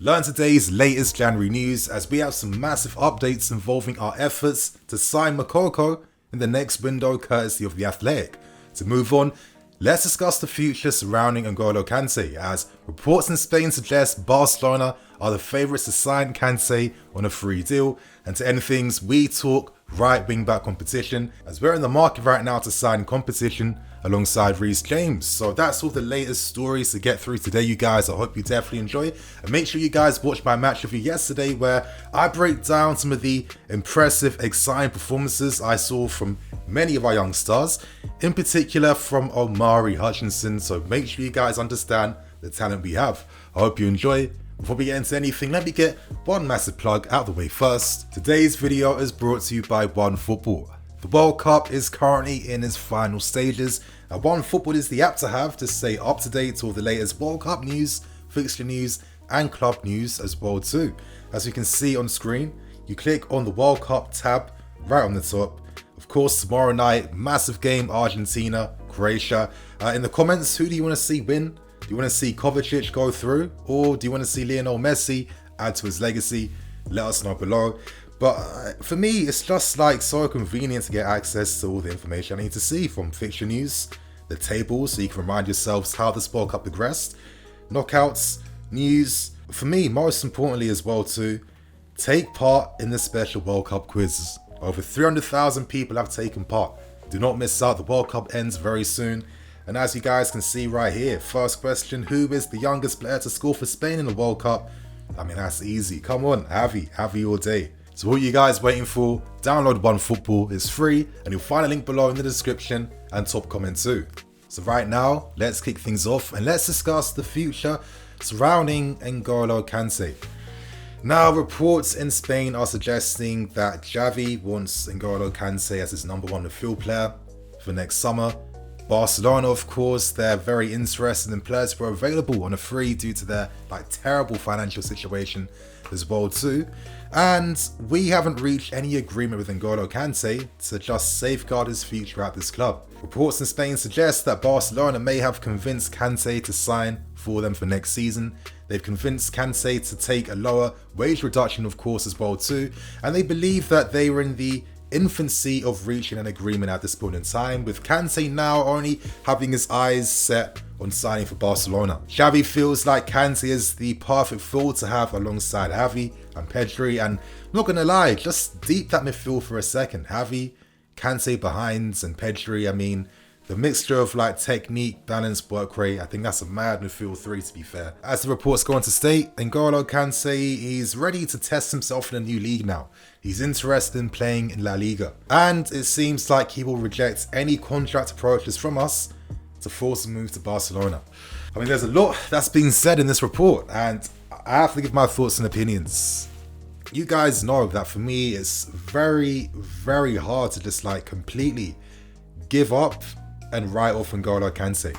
Learn today's latest January news as we have some massive updates involving our efforts to sign Moukoko in the next window courtesy of The Athletic. To move on, let's discuss the future surrounding N'Golo Kante as reports in Spain suggest Barcelona are the favourites to sign Kante on a free deal, and to end things, we talk right wing back competition as we're in the market right now to sign competition alongside Reece James. So that's all the latest stories to get through today, you guys. I hope you definitely enjoy, and make sure you guys watch my match review yesterday where I break down some of the impressive, exciting performances I saw from many of our young stars, in particular from Omari Hutchinson. So make sure you guys understand the talent we have. I hope you enjoy. Before we get into anything, let me get one massive plug out of the way first. Today's video is brought to you by OneFootball. The World Cup is currently in its final stages, and OneFootball is the app to have to stay up to date with all the latest World Cup news, fixture news, and club news as well too. As you can see on screen, you click on the World Cup tab right on the top. Of course, tomorrow night, massive game, Argentina, Croatia. In the comments, who do you want to see win? Do you want to see Kovacic go through, or do you want to see Lionel Messi add to his legacy? Let us know below. But for me, it's just like so convenient to get access to all the information I need to see, from fixture news, the tables, so you can remind yourselves how this World Cup progressed, knockouts, news. For me, most importantly as well too, take part in the special World Cup quizzes. Over 300,000 people have taken part. Do not miss out, the World Cup ends very soon. And as you guys can see right here, first question, who is the youngest player to score for Spain in the World Cup? I mean, that's easy. Come on, Javi all day. So what are you guys waiting for? Download OneFootball, it's free, and you'll find a link below in the description and top comment too. So right now, let's kick things off and let's discuss the future surrounding N'Golo Kante. Now, reports in Spain are suggesting that Xavi wants N'Golo Kante as his number one midfield player for next summer. Barcelona, of course, they're very interested in players who are available on a free due to their terrible financial situation as well too. And we haven't reached any agreement with N'Golo Kante to just safeguard his future at this club. Reports in Spain suggest that Barcelona may have convinced Kante to sign for them for next season. They've convinced Kante to take a lower wage reduction, of course, as well too. And they believe that they were in the infancy of reaching an agreement at this point in time, with Kante now only having his eyes set on signing for Barcelona. Xavi feels like Kante is the perfect foil to have alongside Javi and Pedri, and I'm not gonna lie, just deep that midfield for a second. Javi, Kante behind, and Pedri, I mean, the mixture of technique, balance, work rate, I think that's a mad midfield three, to be fair. As the reports go on to state, N'Golo Kante, he's ready to test himself in a new league now. He's interested in playing in La Liga. And it seems like he will reject any contract approaches from us to force a move to Barcelona. I mean, there's a lot that's being said in this report, and I have to give my thoughts and opinions. You guys know that for me, it's very, very hard to just completely give up and write off N'Golo Kante.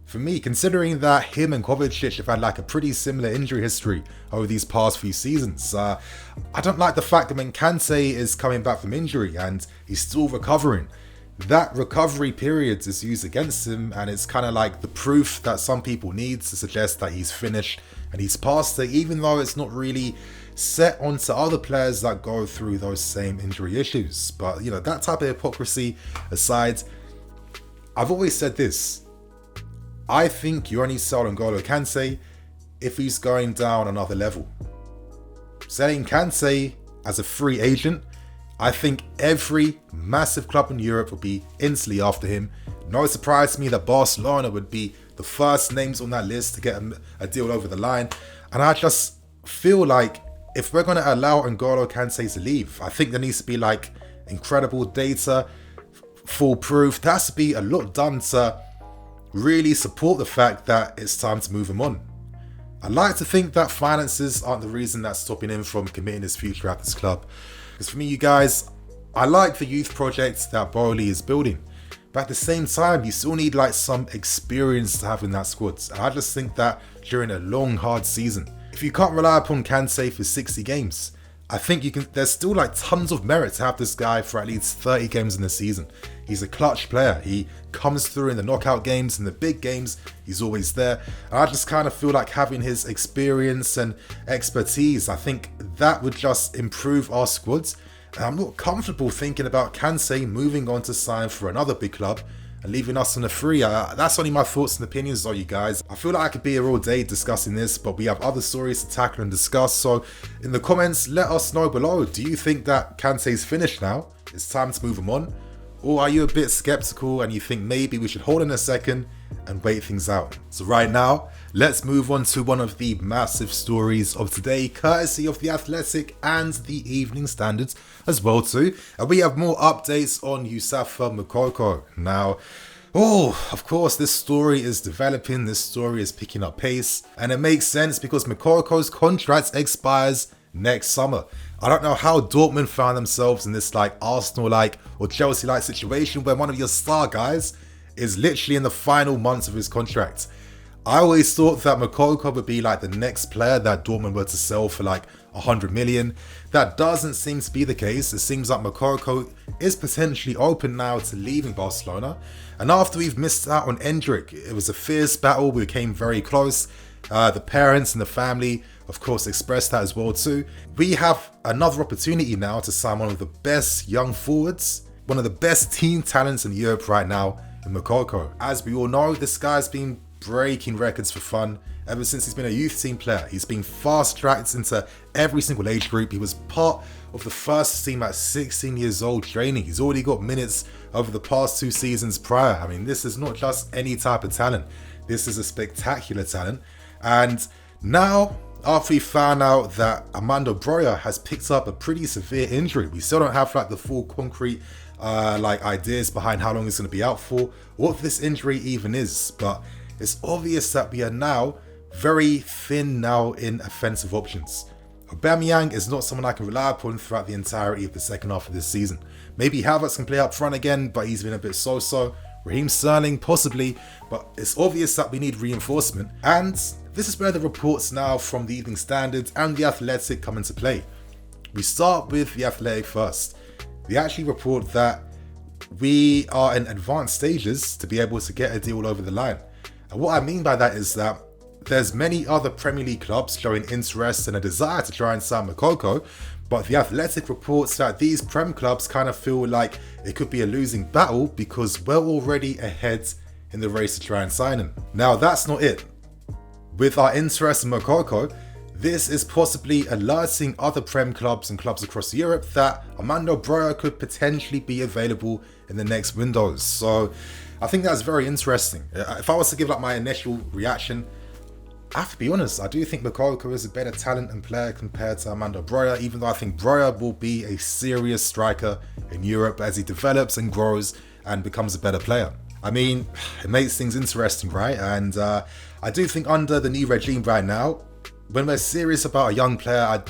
For me, considering that him and Kovacic have had a pretty similar injury history over these past few seasons, I don't like the fact that when Kante is coming back from injury and he's still recovering, that recovery period is used against him, and it's kind of like the proof that some people need to suggest that he's finished and he's past it, even though it's not really set onto other players that go through those same injury issues. But that type of hypocrisy aside, I've always said this. I think you only sell N'Golo Kante if he's going down another level. Selling Kante as a free agent, I think every massive club in Europe would be instantly after him. No surprise to me that Barcelona would be the first names on that list to get a deal over the line. And I just feel like if we're going to allow N'Golo Kante to leave, I think there needs to be incredible data, full proof. There has to be a lot done to really support the fact that it's time to move him on. I like to think that finances aren't the reason that's stopping him from committing his future at this club. Because for me, you guys, I like the youth project that Bowley is building. But at the same time, you still need some experience to have in that squad. And I just think that during a long, hard season, if you can't rely upon Kante for 60 games, I think there's still like tons of merit to have this guy for at least 30 games in the season. He's a clutch player. He comes through in the knockout games, in the big games, he's always there. And I just kind of feel like having his experience and expertise, I think that would just improve our squads. And I'm not comfortable thinking about Kante moving on to sign for another big club and leaving us on a free. That's only my thoughts and opinions though, you guys. I feel like I could be here all day discussing this, but we have other stories to tackle and discuss. So in the comments, let us know below. Do you think that Kante's finished now? It's time to move him on? Or are you a bit skeptical and you think maybe we should hold in a second and wait things out? So right now, let's move on to one of the massive stories of today, courtesy of The Athletic and the Evening Standard as well too. And we have more updates on Youssoufa Moukoko. Now, of course, this story is developing, this story is picking up pace, and it makes sense because Moukoko's contract expires next summer. I don't know how Dortmund found themselves in this like Arsenal-like or Chelsea-like situation where one of your star guys is literally in the final months of his contract. I always thought that Moukoko would be like the next player that Dortmund were to sell for like 100 million. That doesn't seem to be the case. It seems like Moukoko is potentially open now to leaving Barcelona. And after we've missed out on Endrick, it was a fierce battle. We became very close. The parents and the family, of course, expressed that as well too. We have another opportunity now to sign one of the best young forwards, one of the best teen talents in Europe right now in Moukoko. As we all know, this guy's been breaking records for fun ever since he's been a youth team player. He's been fast-tracked into every single age group. He was part of the first team at 16 years old training. He's already got minutes over the past 2 seasons prior. I mean, this is not just any type of talent. This is a spectacular talent. And now, after we found out that Armando Broja has picked up a pretty severe injury, we still don't have like the full concrete ideas behind how long he's going to be out for, what this injury even is. But it's obvious that we are now very thin now in offensive options. Aubameyang is not someone I can rely upon throughout the entirety of the second half of this season. Maybe Havertz can play up front again, but he's been a bit so-so. Raheem Sterling, possibly, but it's obvious that we need reinforcement. And this is where the reports now from the Evening Standard and the Athletic come into play. We start with the Athletic first. They actually report that we are in advanced stages to be able to get a deal over the line. And what I mean by that is that there's many other Premier League clubs showing interest and a desire to try and sign Moukoko, but the Athletic reports that these Prem clubs kind of feel like it could be a losing battle because we're already ahead in the race to try and sign him. Now that's not it. With our interest in Moukoko, this is possibly alerting other Prem clubs and clubs across Europe that Armando Broja could potentially be available in the next windows. So I think that's very interesting. If I was to give like my initial reaction, I have to be honest, I do think Moukoko is a better talent and player compared to Armando Broja, even though I think Broja will be a serious striker in Europe as he develops and grows and becomes a better player. I mean, it makes things interesting, right? And I do think under the new regime right now, when we're serious about a young player,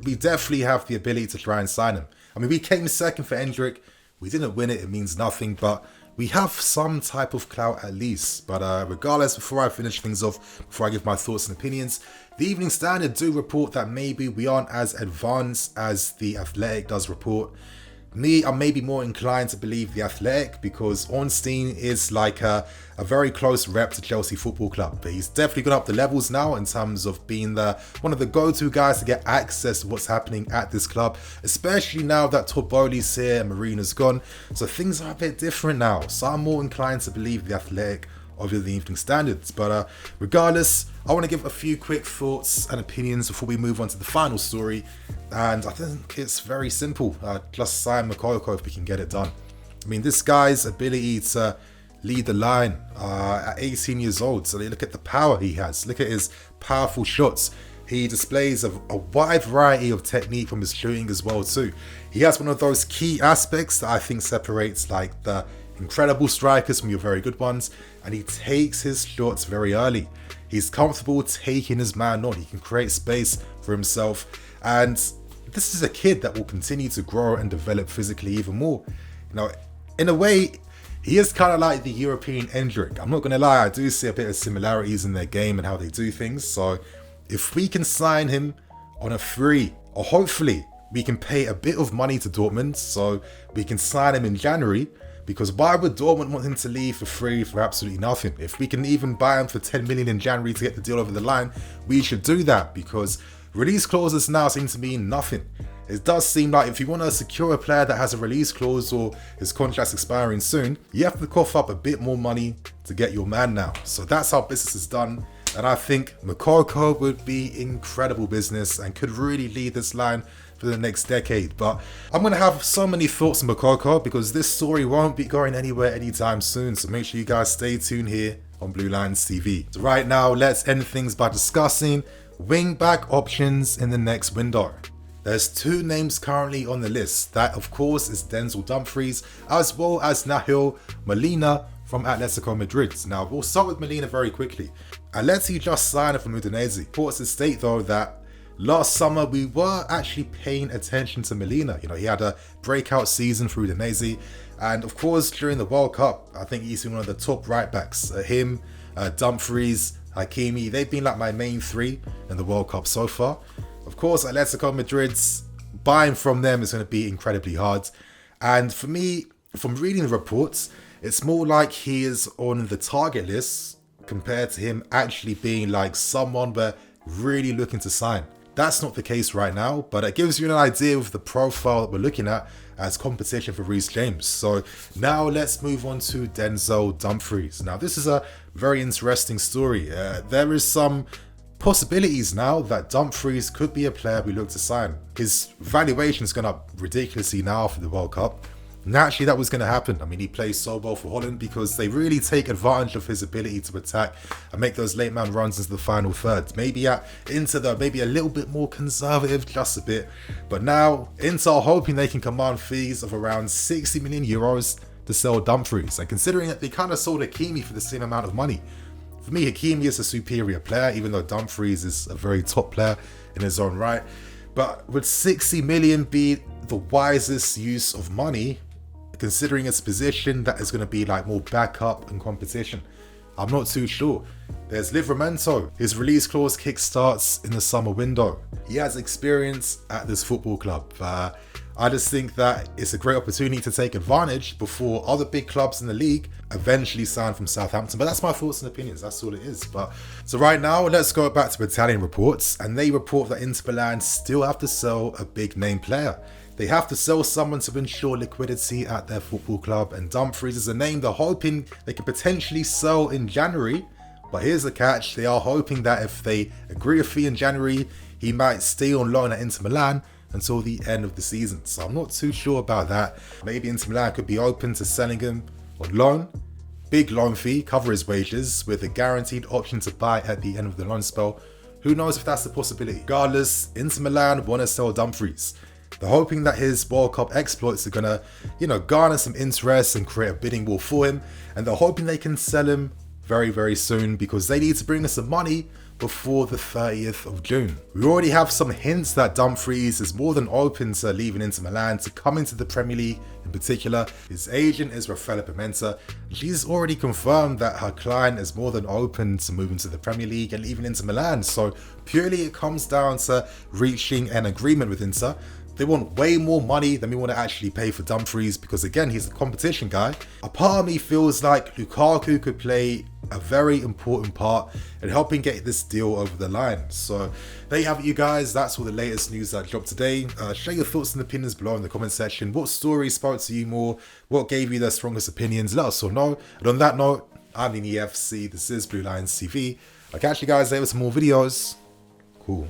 we definitely have the ability to try and sign him. I mean, we came second for Endrick. We didn't win it, it means nothing, but we have some type of clout at least. But regardless, before I finish things off, before I give my thoughts and opinions, the Evening Standard do report that maybe we aren't as advanced as the Athletic does report. Me, I'm maybe more inclined to believe the Athletic because Ornstein is like a very close rep to Chelsea Football Club. But he's definitely gone up the levels now in terms of being one of the go-to guys to get access to what's happening at this club, especially now that Torboli's here and Marina's gone. So things are a bit different now. So I'm more inclined to believe the Athletic over the Evening Standards. But regardless, I want to give a few quick thoughts and opinions before we move on to the final story. And I think it's very simple. Just sign Moukoko if we can get it done. I mean, this guy's ability to lead the line at 18 years old. So look at the power he has. Look at his powerful shots. He displays a wide variety of technique from his shooting as well too. He has one of those key aspects that I think separates like the incredible strikers from your very good ones, and he takes his shots very early. He's comfortable taking his man on. He can create space for himself, and this is a kid that will continue to grow and develop physically even more. You know, in a way, he is kind of like the European Endrick. I'm not going to lie, I do see a bit of similarities in their game and how they do things. So if we can sign him on a free, or hopefully we can pay a bit of money to Dortmund so we can sign him in January. Because why would Dortmund want him to leave for free for absolutely nothing? If we can even buy him for 10 million in January to get the deal over the line, we should do that, because release clauses now seem to mean nothing. It does seem like if you want to secure a player that has a release clause or his contract's expiring soon, you have to cough up a bit more money to get your man now. So that's how business is done. And I think Moukoko would be incredible business and could really lead this line for the next decade. But I'm going to have so many thoughts on Moukoko because this story won't be going anywhere anytime soon. So make sure you guys stay tuned here on BlueLionsTV. So right now, let's end things by discussing wing back options in the next window. There's two names currently on the list. That, of course, is Dumfries, as well as Nahuel Molina from Atletico Madrid. Now, we'll start with Molina very quickly. Atleti just signed from Udinese. Reports to state, though, that last summer we were actually paying attention to Molina. You know, he had a breakout season for Udinese. And, of course, during the World Cup, I think he's been one of the top right-backs. Him, Dumfries, Hakimi, they've been like my main three in the World Cup so far. Of course, Atletico Madrid's buying from them is going to be incredibly hard. And for me, from reading the reports, it's more like he is on the target list compared to him actually being like someone we're really looking to sign. That's not the case right now, but it gives you an idea of the profile that we're looking at as competition for Reece James. So now let's move on to Dumfries. Now, this is a very interesting story. There is some possibilities now that Dumfries could be a player we look to sign. His valuation's gone up ridiculously now for the World Cup. Naturally, that was going to happen. I mean, he plays so well for Holland because they really take advantage of his ability to attack and make those late man runs into the final third. Maybe at Inter, though, maybe a little bit more conservative, just a bit. But now, Inter are hoping they can command fees of around 60 million euros to sell Dumfries. And considering that they kind of sold Hakimi for the same amount of money, for me, Hakimi is a superior player, even though Dumfries is a very top player in his own right. But would 60 million be the wisest use of money, considering its position that is going to be like more backup and competition? I'm not too sure. There's Livramento. His release clause kickstarts in the summer window. He has experience at this football club. I just think that it's a great opportunity to take advantage before other big clubs in the league eventually sign from Southampton. But that's my thoughts and opinions. That's all it is. But so right now, let's go back to Italian reports, and they report that Inter Milan still have to sell a big name player. They have to sell someone to ensure liquidity at their football club, and Dumfries is a name they're hoping they could potentially sell in January. But here's the catch: they are hoping that if they agree a fee in January, he might stay on loan at Inter Milan until the end of the season. So I'm not too sure about that. Maybe Inter Milan could be open to selling him on loan, big loan fee, cover his wages, with a guaranteed option to buy at the end of the loan spell. Who knows if that's a possibility? Regardless, Inter Milan want to sell Dumfries. They're hoping that his World Cup exploits are going to, garner some interest and create a bidding war for him. And they're hoping they can sell him very, very soon because they need to bring us some money before the 30th of June. We already have some hints that Dumfries is more than open to leaving Inter Milan to come into the Premier League. In particular, his agent is Rafaela Pimenta. She's already confirmed that her client is more than open to moving to the Premier League and leaving Inter Milan. So purely it comes down to reaching an agreement with Inter. They want way more money than we want to actually pay for Dumfries because, again, he's the competition guy. A part of me feels like Lukaku could play a very important part in helping get this deal over the line. So there you have it, you guys. That's all the latest news that dropped today. Share your thoughts and opinions below in the comment section. What story spoke to you more? What gave you the strongest opinions? Let us all know. And on that note, I'm the EFC. This is BlueLionsTV. I'll catch you guys later with some more videos. Cool.